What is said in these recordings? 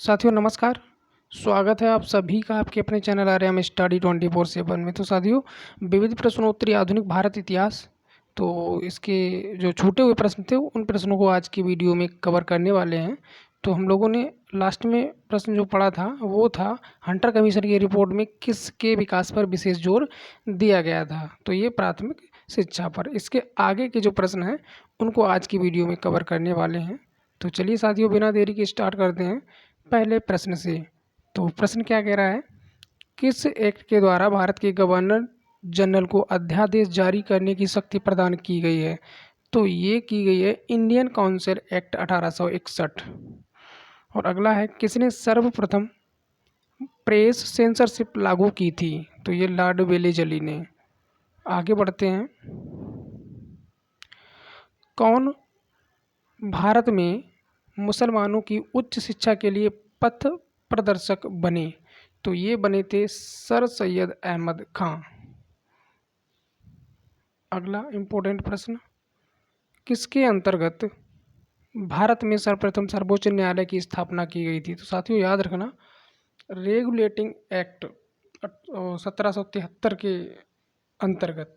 साथियों नमस्कार। स्वागत है आप सभी का आपके अपने चैनल आर्यम स्टडी 24/7 में। तो साथियों, विविध प्रश्नोत्तरी आधुनिक भारत इतिहास, तो इसके जो छूटे हुए प्रश्न थे उन प्रश्नों को आज की वीडियो में कवर करने वाले हैं। तो हम लोगों ने लास्ट में प्रश्न जो पढ़ा था वो था हंटर कमीशन की रिपोर्ट में किसके विकास पर विशेष जोर दिया गया था। तो ये प्राथमिक शिक्षा पर। इसके आगे के जो प्रश्न हैं उनको आज की वीडियो में कवर करने वाले हैं। तो चलिए साथियों, बिना देरी के स्टार्ट करते हैं पहले प्रश्न से। तो प्रश्न क्या कह रहा है, किस एक्ट के द्वारा भारत के गवर्नर जनरल को अध्यादेश जारी करने की शक्ति प्रदान की गई है। तो ये की गई है इंडियन काउंसिल एक्ट 1861। और अगला है, किसने सर्वप्रथम प्रेस सेंसरशिप लागू की थी। तो ये लॉर्ड वेलेजली ने। आगे बढ़ते हैं, कौन भारत में मुसलमानों की उच्च शिक्षा के लिए पथ प्रदर्शक बने। तो ये बने थे सर सैयद अहमद खां। अगला इम्पोर्टेंट प्रश्न, किसके अंतर्गत भारत में सर्वप्रथम सर्वोच्च न्यायालय की स्थापना की गई थी। तो साथियों याद रखना, रेगुलेटिंग एक्ट 1773 के अंतर्गत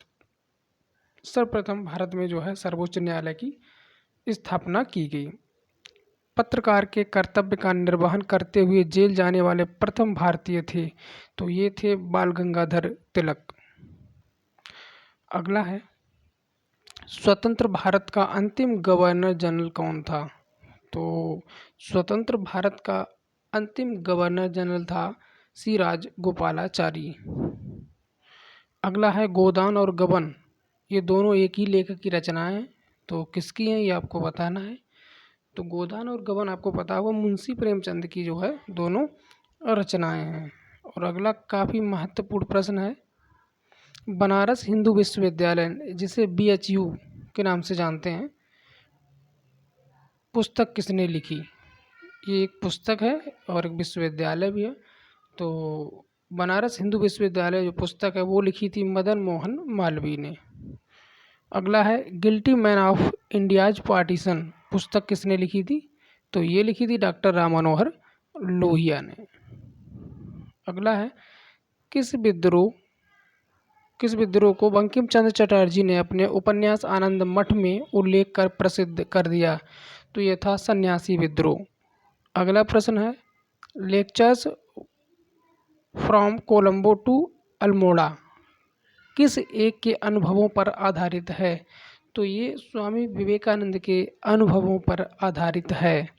सर्वप्रथम भारत में जो है सर्वोच्च न्यायालय की स्थापना की गई। पत्रकार के कर्तव्य का निर्वहन करते हुए जेल जाने वाले प्रथम भारतीय थे। तो ये थे बाल गंगाधर तिलक। अगला है, स्वतंत्र भारत का अंतिम गवर्नर जनरल कौन था। तो स्वतंत्र भारत का अंतिम गवर्नर जनरल था सी राजगोपालाचारी। अगला है, गोदान और गबन, ये दोनों एक ही लेखक की रचनाएं हैं। तो किसकी हैं ये आपको बताना है। तो गोदान और गबन आपको पता होगा मुंशी प्रेमचंद की जो है दोनों रचनाएं हैं। और अगला काफ़ी महत्वपूर्ण प्रश्न है, बनारस हिंदू विश्वविद्यालय जिसे BHU के नाम से जानते हैं, पुस्तक किसने लिखी। ये एक पुस्तक है और एक विश्वविद्यालय भी है। तो बनारस हिंदू विश्वविद्यालय जो पुस्तक है वो लिखी थी मदन मोहन मालवीय ने। अगला है, guilty man of India's partition पुस्तक किसने लिखी थी। तो ये लिखी थी डॉक्टर राम मनोहर लोहिया ने। अगला है, किस विद्रोह को बंकिम चंद्र चटर्जी ने अपने उपन्यास आनंद मठ में उल्लेख कर प्रसिद्ध कर दिया। तो ये था सन्यासी विद्रोह। अगला प्रश्न है, lectures from Colombo to Almora किस एक के अनुभवों पर आधारित है। तो ये स्वामी विवेकानंद के अनुभवों पर आधारित है।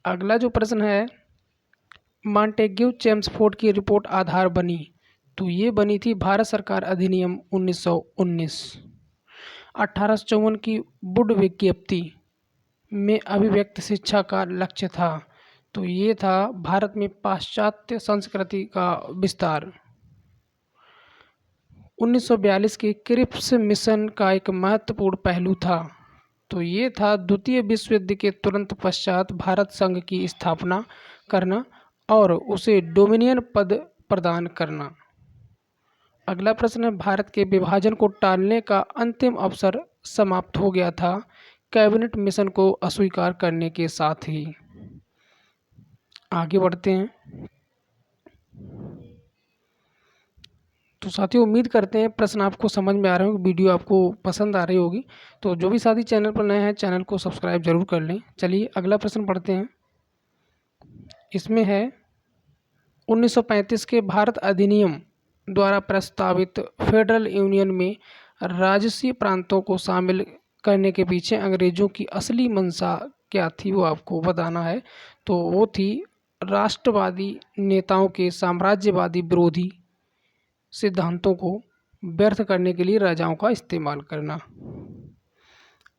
अगला जो प्रश्न है, मॉन्टेग्यू चेम्सफोर्ड की रिपोर्ट आधार बनी। तो ये बनी थी भारत सरकार अधिनियम 1919। 1854 की वुड विज्ञप्ति में अभिव्यक्त शिक्षा का लक्ष्य था। तो ये था भारत में पाश्चात्य संस्कृति का विस्तार। 1942 के क्रिप्स मिशन का एक महत्वपूर्ण पहलू था। तो ये था द्वितीय विश्व युद्ध के तुरंत पश्चात भारत संघ की स्थापना करना और उसे डोमिनियन पद प्रदान करना। अगला प्रश्न है, भारत के विभाजन को टालने का अंतिम अवसर समाप्त हो गया था कैबिनेट मिशन को अस्वीकार करने के साथ ही। आगे बढ़ते हैं। तो साथियों उम्मीद करते हैं प्रश्न आपको समझ में आ रहे होंगे, वीडियो आपको पसंद आ रही होगी। तो जो भी साथी चैनल पर नए हैं चैनल को सब्सक्राइब जरूर कर लें। चलिए अगला प्रश्न पढ़ते हैं। इसमें है, 1935 के भारत अधिनियम द्वारा प्रस्तावित फेडरल यूनियन में राजसीय प्रांतों को शामिल करने के पीछे अंग्रेजों की असली मंशा क्या थी वो आपको बताना है। तो वो थी राष्ट्रवादी नेताओं के साम्राज्यवादी विरोधी सिद्धांतों को व्यर्थ करने के लिए राजाओं का इस्तेमाल करना।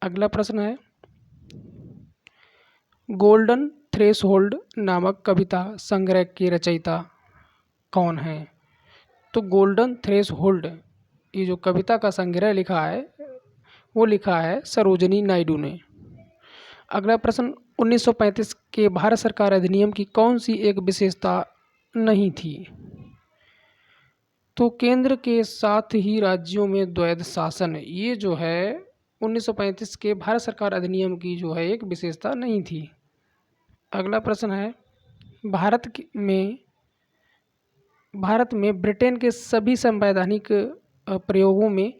अगला प्रश्न है, गोल्डन थ्रेशोल्ड नामक कविता संग्रह के रचयिता कौन है। तो गोल्डन थ्रेशोल्ड ये जो कविता का संग्रह लिखा है वो लिखा है सरोजिनी नायडू ने। अगला प्रश्न, 1935 के भारत सरकार अधिनियम की कौन सी एक विशेषता नहीं थी। तो केंद्र के साथ ही राज्यों में द्वैध शासन, ये जो है 1935 के भारत सरकार अधिनियम की जो है एक विशेषता नहीं थी। अगला प्रश्न है, भारत में ब्रिटेन के सभी संवैधानिक प्रयोगों में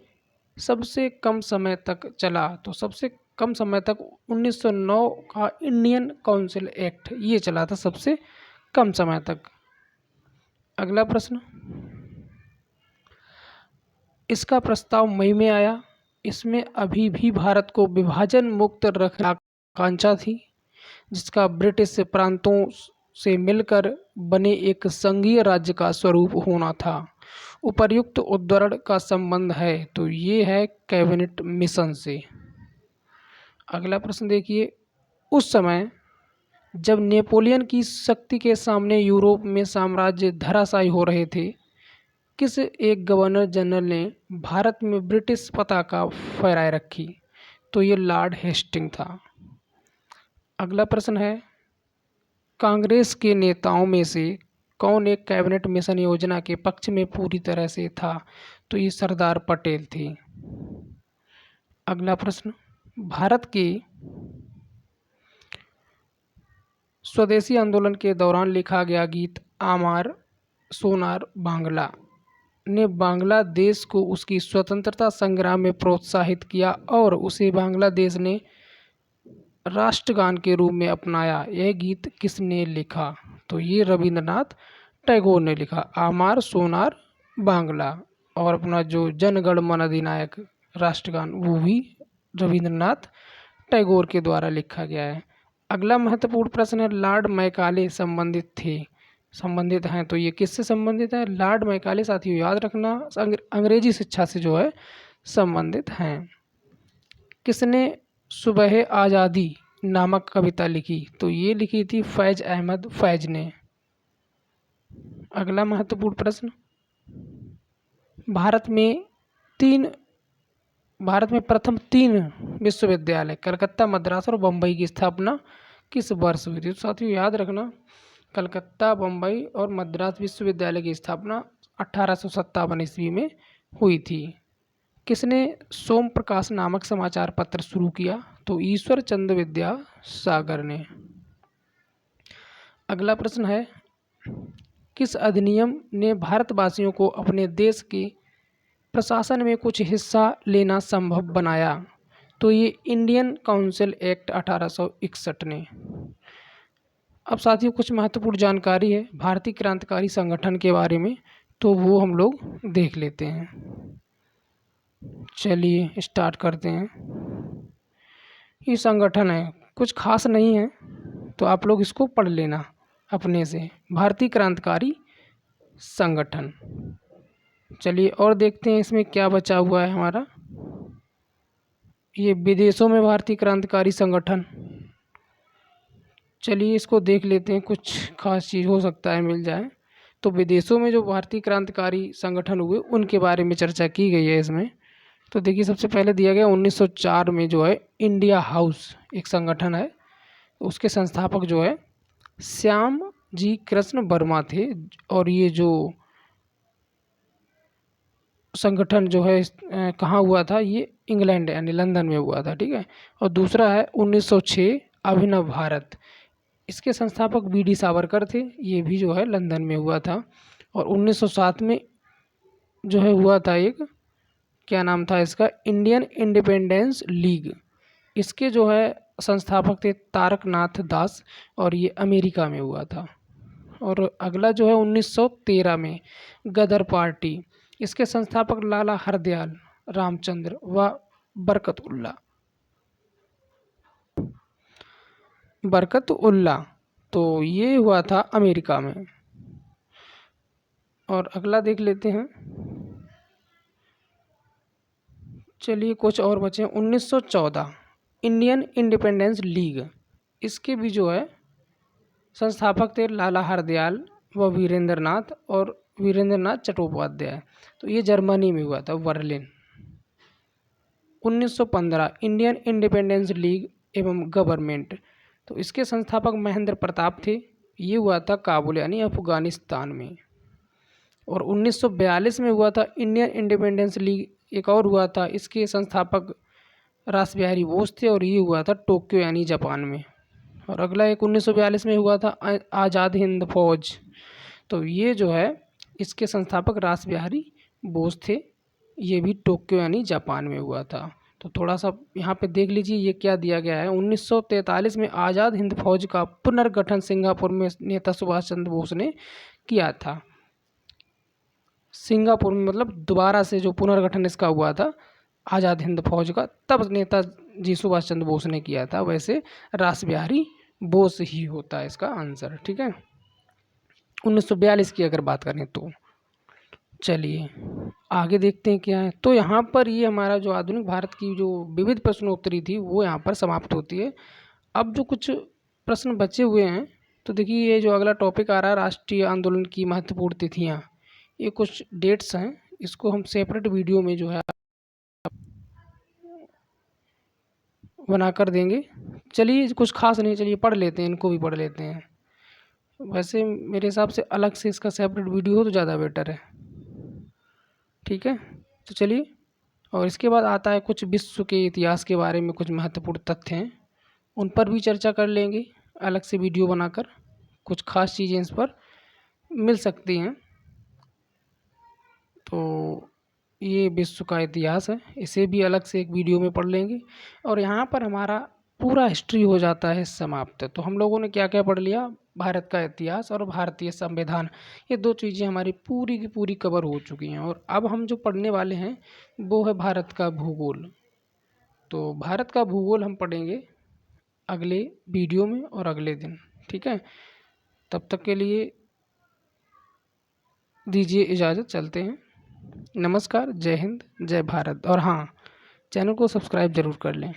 सबसे कम समय तक चला, तो सबसे कम समय तक 1909 का इंडियन काउंसिल एक्ट ये चला था सबसे कम समय तक। अगला प्रश्न, इसका प्रस्ताव मई में आया। इसमें अभी भी भारत को विभाजन मुक्त रखने की आकांक्षा थी, जिसका ब्रिटिश प्रांतों से मिलकर बने एक संघीय राज्य का स्वरूप होना था। उपर्युक्त उद्धरण का संबंध है, तो ये है कैबिनेट मिशन से। अगला प्रश्न देखिए, उस समय जब नेपोलियन की शक्ति के सामने यूरोप में साम्राज्य धराशायी हो रहे थे, किस एक गवर्नर जनरल ने भारत में ब्रिटिश पताका फहराए रखी? तो ये लॉर्ड हेस्टिंग था। अगला प्रश्न है, कांग्रेस के नेताओं में से कौन एक कैबिनेट मिशन योजना के पक्ष में पूरी तरह से था? तो ये सरदार पटेल थे। अगला प्रश्न, भारत के स्वदेशी आंदोलन के दौरान लिखा गया गीत आमार सोनार बांग्ला ने बांग्लादेश को उसकी स्वतंत्रता संग्राम में प्रोत्साहित किया और उसे बांग्लादेश ने राष्ट्रगान के रूप में अपनाया। यह गीत किसने लिखा? तो ये रविंद्रनाथ टैगोर ने लिखा, आमार सोनार बांग्ला। और अपना जो जन गण मन अधिनायक राष्ट्रगान वो भी रविंद्रनाथ टैगोर के द्वारा लिखा गया है। अगला महत्वपूर्ण प्रश्न है, लॉर्ड मैकाले संबंधित हैं, तो ये किससे संबंधित है? लॉर्ड मैकाले साथियों याद रखना अंग्रेजी शिक्षा से जो है संबंधित हैं। किसने सुबह आज़ादी नामक कविता लिखी? तो ये लिखी थी फैज अहमद फैज ने। अगला महत्वपूर्ण प्रश्न, भारत में प्रथम 3 विश्वविद्यालय कलकत्ता, मद्रास और बम्बई की स्थापना किस वर्ष हुई थी? तो साथियों याद रखना, कलकत्ता, बम्बई और मद्रास विश्वविद्यालय की स्थापना 1857 ईस्वी में हुई थी। किसने सोम प्रकाश नामक समाचार पत्र शुरू किया? तो ईश्वर चंद्र विद्यासागर ने। अगला प्रश्न है, किस अधिनियम ने भारतवासियों को अपने देश के प्रशासन में कुछ हिस्सा लेना संभव बनाया? तो ये इंडियन काउंसिल एक्ट 1861 ने। अब साथियों कुछ महत्वपूर्ण जानकारी है भारतीय क्रांतिकारी संगठन के बारे में, तो वो हम लोग देख लेते हैं। चलिए स्टार्ट करते हैं। ये संगठन है, कुछ खास नहीं है, तो आप लोग इसको पढ़ लेना अपने से, भारतीय क्रांतिकारी संगठन। चलिए और देखते हैं इसमें क्या बचा हुआ है हमारा। ये विदेशों में भारतीय क्रांतिकारी संगठन, चलिए इसको देख लेते हैं, कुछ खास चीज़ हो सकता है मिल जाए। तो विदेशों में जो भारतीय क्रांतिकारी संगठन हुए उनके बारे में चर्चा की गई है इसमें। तो देखिए सबसे पहले दिया गया 1904 में जो है इंडिया हाउस एक संगठन है, उसके संस्थापक जो है श्याम जी कृष्ण वर्मा थे। और ये जो संगठन जो है कहाँ हुआ था? ये इंग्लैंड यानी लंदन में हुआ था, ठीक है। और दूसरा है 1906 अभिनव भारत, इसके संस्थापक वी.डी. सावरकर थे, ये भी जो है लंदन में हुआ था। और 1907 में जो है हुआ था एक, क्या नाम था इसका? इंडियन इंडिपेंडेंस लीग, इसके जो है संस्थापक थे तारकनाथ दास, और ये अमेरिका में हुआ था। और अगला जो है 1913 में गदर पार्टी, इसके संस्थापक लाला हरदयाल रामचंद्र व बरकतउल्ला, तो ये हुआ था अमेरिका में। और अगला देख लेते हैं, चलिए कुछ और बचे। 1914 इंडियन इंडिपेंडेंस लीग, इसके भी जो है संस्थापक थे लाला हरदयाल व वीरेंद्रनाथ चट्टोपाध्याय, तो ये जर्मनी में हुआ था, बर्लिन। 1915 इंडियन इंडिपेंडेंस लीग एवं गवर्नमेंट, तो इसके संस्थापक महेंद्र प्रताप थे, ये हुआ था काबुल यानी अफगानिस्तान में। और 1942 में हुआ था इंडियन इंडिपेंडेंस लीग, एक और हुआ था, इसके संस्थापक रास बिहारी बोस थे, और ये हुआ था टोक्यो यानी जापान में। और अगला एक 1942 में हुआ था आज़ाद हिंद फौज। तो ये जो है इसके संस्थापक रास बिहारी बोस थे। ये भी टोक्यो यानी जापान में हुआ था। तो थोड़ा सा यहाँ पे देख लीजिए ये क्या दिया गया है। 1943 में आज़ाद हिंद फौज का पुनर्गठन सिंगापुर में नेता सुभाष चंद्र बोस ने किया था। सिंगापुर में मतलब दोबारा से जो पुनर्गठन इसका हुआ था आज़ाद हिंद फौज का, तब नेताजी सुभाष चंद्र बोस ने किया था। वैसे रास बिहारी बोस ही होता है इसका आंसर। ठीक है, 1942 की अगर बात करें तो। चलिए आगे देखते हैं क्या है। तो यहाँ पर ये हमारा जो आधुनिक भारत की जो विविध प्रश्नोत्तरी थी वो यहाँ पर समाप्त होती है। अब जो कुछ प्रश्न बचे हुए हैं, तो देखिए ये जो अगला टॉपिक आ रहा है राष्ट्रीय आंदोलन की महत्वपूर्ण तिथियाँ, ये कुछ डेट्स हैं, इसको हम सेपरेट वीडियो में जो है बना कर देंगे। चलिए कुछ खास नहीं, चलिए पढ़ लेते हैं, इनको भी पढ़ लेते हैं। वैसे मेरे हिसाब से अलग से इसका सेपरेट वीडियो हो तो ज़्यादा बेटर है। ठीक है, तो चलिए। और इसके बाद आता है कुछ विश्व के इतिहास के बारे में कुछ महत्वपूर्ण तथ्य हैं, उन पर भी चर्चा कर लेंगे अलग से वीडियो बनाकर। कुछ खास चीज़ें इस पर मिल सकती हैं। तो ये विश्व का इतिहास है, इसे भी अलग से एक वीडियो में पढ़ लेंगे। और यहाँ पर हमारा पूरा हिस्ट्री हो जाता है समाप्त। तो हम लोगों ने क्या क्या पढ़ लिया, भारत का इतिहास और भारतीय संविधान, ये दो चीज़ें हमारी पूरी की पूरी कवर हो चुकी हैं। और अब हम जो पढ़ने वाले हैं वो है भारत का भूगोल। तो भारत का भूगोल हम पढ़ेंगे अगले वीडियो में और अगले दिन। ठीक है, तब तक के लिए दीजिए इजाज़त, चलते हैं। नमस्कार, जय हिंद, जय भारत। और हाँ, चैनल को सब्सक्राइब ज़रूर कर लें।